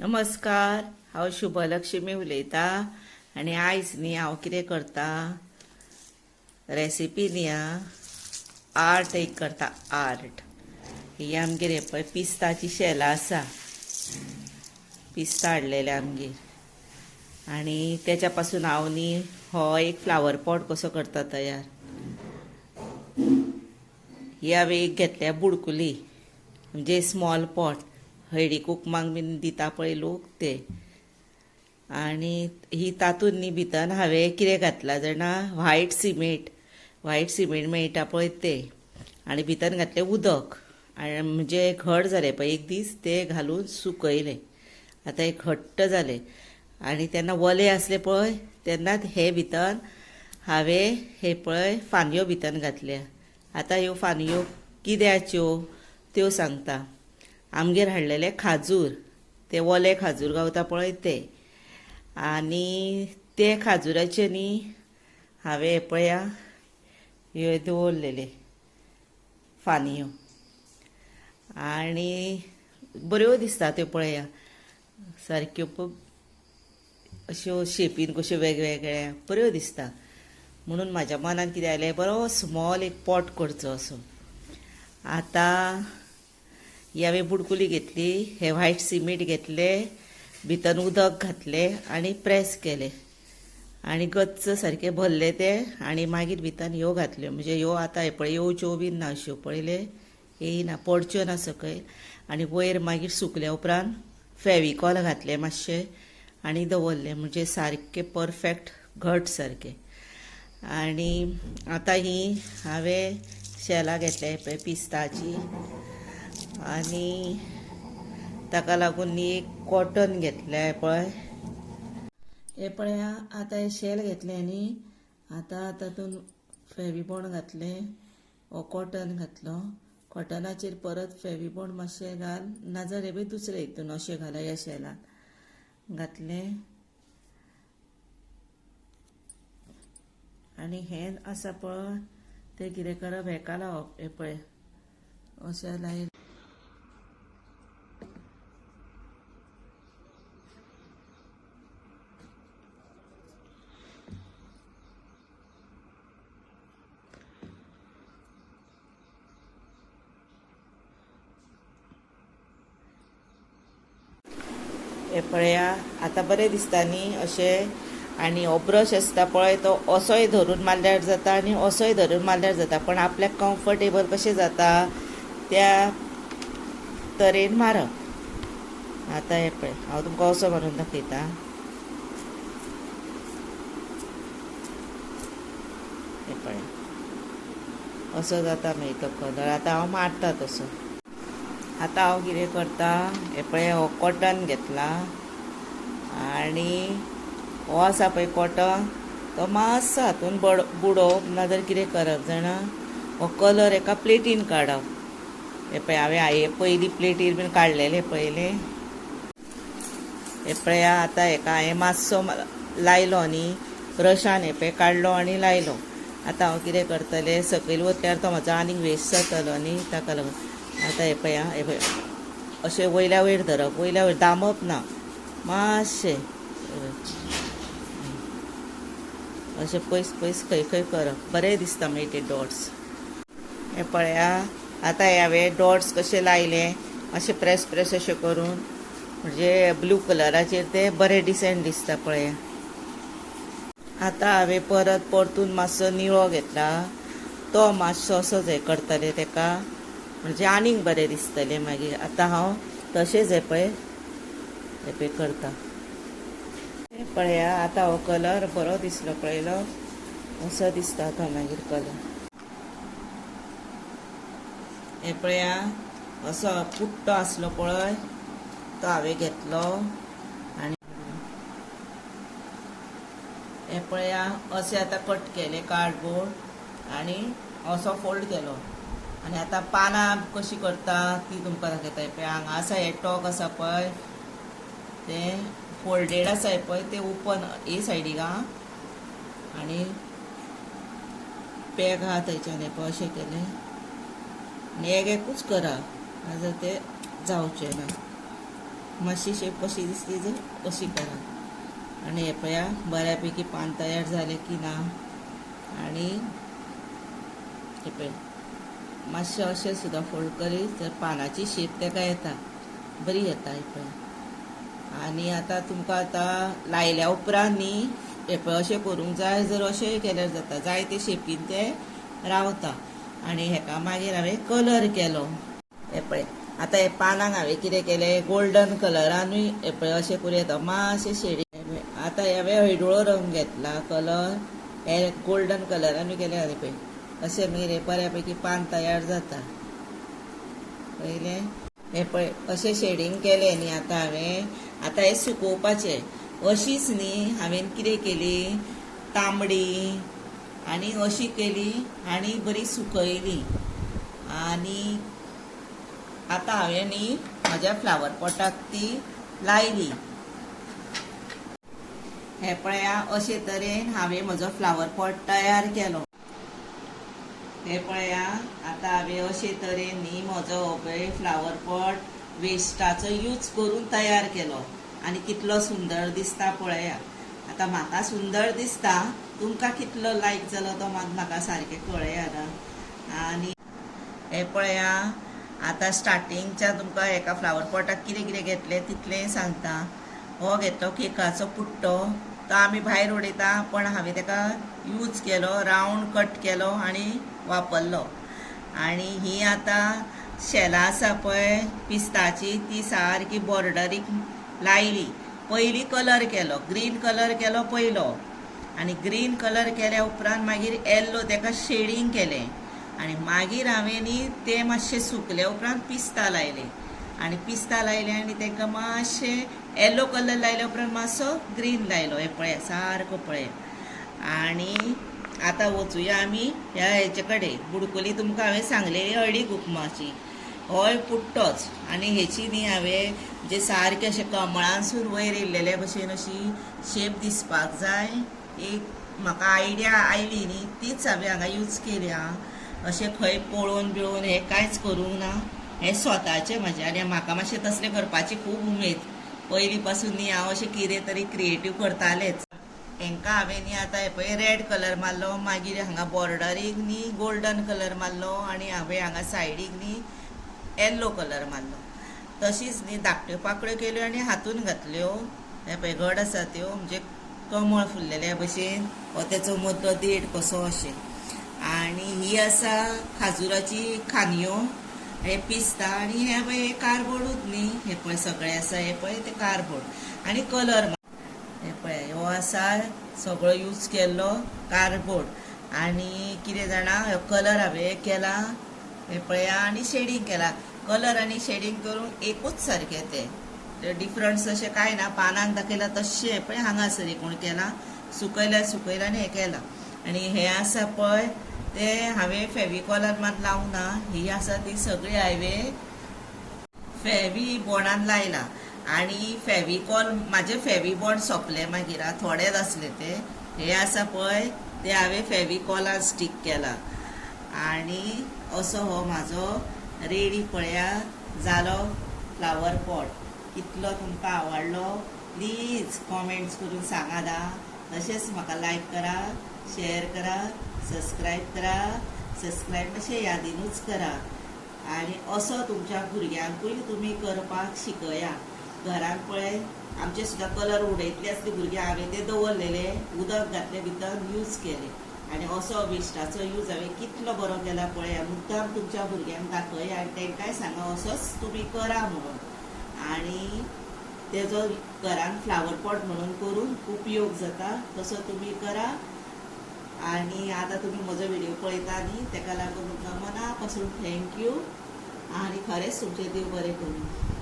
नमस्कार, हांव शुभलक्ष्मी उलयतां आनी आयज न्ही हांव कितें करता रेसिपी न्ही आर्ट एक करता आर्ट। ही आमगेर हें पळय पिस्ताची शेलां आसा, पिस्ता हाडलेले आमगेर आनी तेच्या पासून हांव न्ही हो एक फ्लावर पॉट कसो करता तयार। ही हांवें एक घेतल्या बुडकुली म्हणजे स्मॉल पॉट, हळडी कुकमाक बीन दिता पळय लोक ते। आनी ही तातूंत न्ही भितर हांवें कितें घातलां जाणा व्हायट सिमेंट मेळटा पळय ते, आनी भितर घातलें उदक आनी म्हणजे घट जालें पळय एक दीस ते घालून सुकयलें। आतां एक घट्ट जालें आनी तेन्ना वलें आसलें पळय तेन्नाच हे भितर हांवें हे पळय फांदयो भितर घातल्या। आतां ह्यो फांदयो कित्याच्यो त्यो सांगता। आमगेर हाडलेले खाजूर, ते वले खाजूर गावता पळय ते, आनी ते खाजुराचे न्ही हांवें हे पळया ह्यो दवरलेले फांदयो आनी बऱ्यो दिसता त्यो पळया सारक्यो अश्यो शेपीन कश्यो वेगवेगळ्या बऱ्यो दिसता। म्हणून म्हाज्या मनान कितें आयलें बरो स्मॉल एक पॉट करचो असो। आतां ही हांवें बुडकुली घेतली, हे व्हायट सिमेंट घेतलें, भितर उदक घातलें आनी प्रेस केलें आनी गच्च सारकें भरलें तें आनी मागीर भितर ह्यो घातल्यो म्हणजे ह्यो आतां हे पळय येवच्यो बीन ना अश्यो पळयले येयना पडच्यो ना सकयल। आनी वयर मागीर सुकल्या उपरांत फेविकॉल घातलें मातशें आनी दवरलें म्हणजे सारकें परफेक्ट घट सारकें। आनी आतां ही हांवें शेलां घेतल्या पळय पिस्ताची आनी ताका लागून न्ही एक कॉटन घेतलें पळय हे पळय। आतां हे शेल घेतलें न्ही, आतां तातूंत फेविबॉंड घातलें, हो कॉटन घातलो, कॉटनाचेर परत फेविबॉंड मातशें घाल नाजाल्यार हे दुसरें हितून अशें घाला ह्या शेलान घातलें आनी हें आसा पळय तें कितें करप हेका लावप हे पळय अशें लायलें हे पळया आतां बरें दिसता न्ही अशें। आनी हो ब्रश आसता पळय तो असोय धरून मारल्यार जाता आनी असोय धरून मारल्यार जाता, पण आपल्याक कम्फर्टेबल कशें जाता त्या तरेन मारप। आतां हे पळय हांव तुमकां असो मारून दाखयता, हे पळय असो जाता मागीर तो कलर। आतां हांव मारता तसो। आतां हांव कितें करता हे पळय हो कॉटन घेतला आनी हो आसा पळय कॉटन तो मातसो हातून बुडोवप नाजाल्यार कितें करप जाणा हो कलर एका प्लेटीन काडप। हे पळय हांवें पयलीं प्लेटीर बीन काडलेले पळयले हे पळया। आतां हेका हांवें मातसो लायलो न्ही ब्रशान हे पळय काडलो आनी लायलो। आतां हांव कितें करतलें सकयल वतल्यार तो म्हाजो आनीक वेस्ट जातलो न्ही ताका लागून। आतां हे पळय हे पळय अशें वयल्या वयर धरप, वयल्या वयर दामप ना, मातशें अशें पयस पयस खंय खंय करप बरें दिसता मागीर ते डॉट्स। हे पळया आतां हे हांवें डॉट्स कशे लायले अशें प्रेस अशें करून म्हणजे ब्लू कलराचेर ते बरें डिसेंट दिसता पळया। आतां हांवें परतून मातसो निळो घेतला, तो मातसो असोच हें करतलें तेका म्हणजे आनीक बरें दिसतलें मागीर। आतां हांव तशेंच हे पळय करता हे पळया। आतां हो कलर बरो दिसलो पळयलो असो दिसता तो मागीर कलर। हे पळया असो पुट्टो आसलो पळय तो हांवें घेतलो आनी हे पळया अशें आतां कट केलें कार्डबोर्ड आनी असो फोल्ड केलो आनी आतां पानां कशीं करता ती तुमकां दाखयता। हे पळय हांगा आसा हे टॉक आसा पळय तें फोल्डेड आसा हे पळय ते ओपन हे सायडीक आनी पॅक आहा थंयच्यान हे पळय अशें केलें आनी एकूच करा नाजाल्यार तें जावचें ना। मातशी शेप कशी दिसली जर कशी करा. आणि हे पया बऱ्यापैकी पान तयार झाले की ना. आणि हे पळय मातशें अशें सुद्दां फोल्ड करीत तर पानाची शेप तेका येता, बरी येता. हे पळय. आणि आता तुमकां आतां लायल्या उपरांत न्ही हे पळय अशें करूंक जाय. जर अशेंय केल्यार जाता, जाय ते शेपीन ते रावता. आणि हेका मागीर हांवें कलर केलो. हे पळय आतां हे पानांक हांवें कितें केलें, गोल्डन कलरानूय हे पळय अशें करून येता मातशें शेडींग. आतां हांवें हळडुळो रंग घेतला कलर, हे गोल्डन कलरानूय केलें. आनी पळय अशें मागीर हे बऱ्यापैकी पान तयार जाता. पयलें हे पळय अशें शेडींग केलें न्ही. आतां हे सुकोवपाचें. अशीच न्ही हांवें कितें केली, तांबडी आनी अशी केली आनी बरी सुकयली. आनी आतां हांवें न्ही म्हज्या फ्लावर पॉटाक ती लायली. हे पळया अशे तरेन हांवें म्हजो फ्लावर पॉट तयार केलो. हे पळया आतां हांवें अशे तरेन न्ही म्हजो हो पळय फ्लावर पॉट वेस्टाचो यूज करून तयार केलो. आनी कितलो सुंदर दिसता पळया. आतां म्हाका सुंदर दिसता, तुमकां कितलो लायक जालो तो म्हाका सारकें कळया ना. आनी हे पळया आतां स्टार्टिंगच्यान तुमकां एका फ्लावर पॉटाक कितें कितें घेतलें तितलें सांगता. हो घेतलो केकाचो पुट्टो, तो आमी भायर उडयता, पण हांवें ताका यूज केलो, रावंड कट केलो आनी वापरलो. आनी ही आतां शेलां आसा पळय पिस्ताची, ती सारकी बॉर्डरीक लायली. पयलीं कलर केलो, ग्रीन कलर केलो पयलो. आनी ग्रीन कलर केल्या उपरांत मागीर येल्लो ताका शेडींग केलें. आनी मागीर हांवें न्ही तें मातशें सुकल्या उपरांत पिस्ता लायले. आनी पिस्ता लायले आनी ताका मातशें येल्लो कलर लायल्या उपरांत मातसो ग्रीन लायलो. हे पळय सारको पळय. आनी आतां वचुया आमी ह्या हेचे कडेन. बुडकुली तुमकां हांवें सांगलेली हळदी कुकुमाची, होय पुट्टोच. आनी हेची न्ही हांवें जे सारकें अशें कमळांसून वयर येयल्लेले भशेन अशी शेप दिसपाक जाय, एक म्हाका आयडिया आयली न्ही तीच हांवें हांगा यूज केली. अशें खंय पळोवन बिळोवन हें कांयच करूंक ना. हें स्वताचें म्हाजें. आनी म्हाका मातशें तसलें करपाची खूब उमेद. पयलीं पासून न्ही हांव अशें कितें तरी क्रिएटीव करतालेंच. हांकां हांवें न्ही आतां हे पळय रेड कलर मारलो, मागीर हांगा बॉर्डरीक न्ही गोल्डन कलर मारलो, आनी हांवें हांगा सायडीक न्ही येल्लो कलर मारलो. तशीच न्ही धाकट्यो पाकळ्यो केल्यो आनी हातून घातल्यो. हे पळय घड आसा त्यो म्हणजे कमळ फुल्लेल्या भशेन, हो तेचो मदलो देठ कसो अशें. आनी ही आसा खाजुराची खांदयो, हे पिस्ता. आनी हे पळय कार्डबोर्डूच न्ही. हे पळय सगळें आसा हे पळय ते कार्डबोर्ड. आनी कलर हे पळय हो आसा सगळो यूज केल्लो कार्डबोर्ड. आनी कितें जाणा हो कलर हांवें केला हे पळया. आनी शेडींग केला. कलर आनी शेडींग करून एकूच सारकें तें डिफरन्स अशें कांय ना. पानांक दाखयला तशें पळय हांगासर एकूण केलां, सुकयला आनी हें केलां. आनी हें आसा पळय तें हांवें फेविकॉलान मात लावंक ना. ही आसा ती सगळी हांवें फेविबॉन्डान लायला. आनी फेविकॉल म्हाजे फेविबॉन्ड सोंपले मागीर, थोडेच आसले ते. हे आसा पळय ते हांवें फेविकॉलान स्टीक केला. आनी असो हो म्हाजो रेडी पळया जालो फ्लावर पॉट. कितलो तुमकां आवडलो प्लीज कॉमेंट्स करून सांगात. तशेंच म्हाका लायक करा, शेअर करा, सबस्क्रायब करा. सबस्क्रायब मातशें यादीनूच करा. आनी असो तुमच्या भुरग्यांकूय तुमी करपाक शिकया. घरान पळय आमचे सुद्दां कलर उडयतले आसले भुरगे, हांवें ते दवरलेले, उदक घातले भितर यूज केले. आनी असो वेस्टाचो यूज हांवें कितलो बरो केला पळया. मुद्दाम तुमच्या भुरग्यांक दाखया आनी तांकांय सांगा असोच तुमी करा म्हणून. आनी तेजो घरान फ्लावर पॉट म्हणून करून उपयोग जाता, तसो तुमी करा. आनी आतां तुमी म्हजो व्हिडिओ पळयता न्ही ताका लागून तुमकां मना पासून थँक्यू. आनी खरेंच तुमचें देव बरें करूं.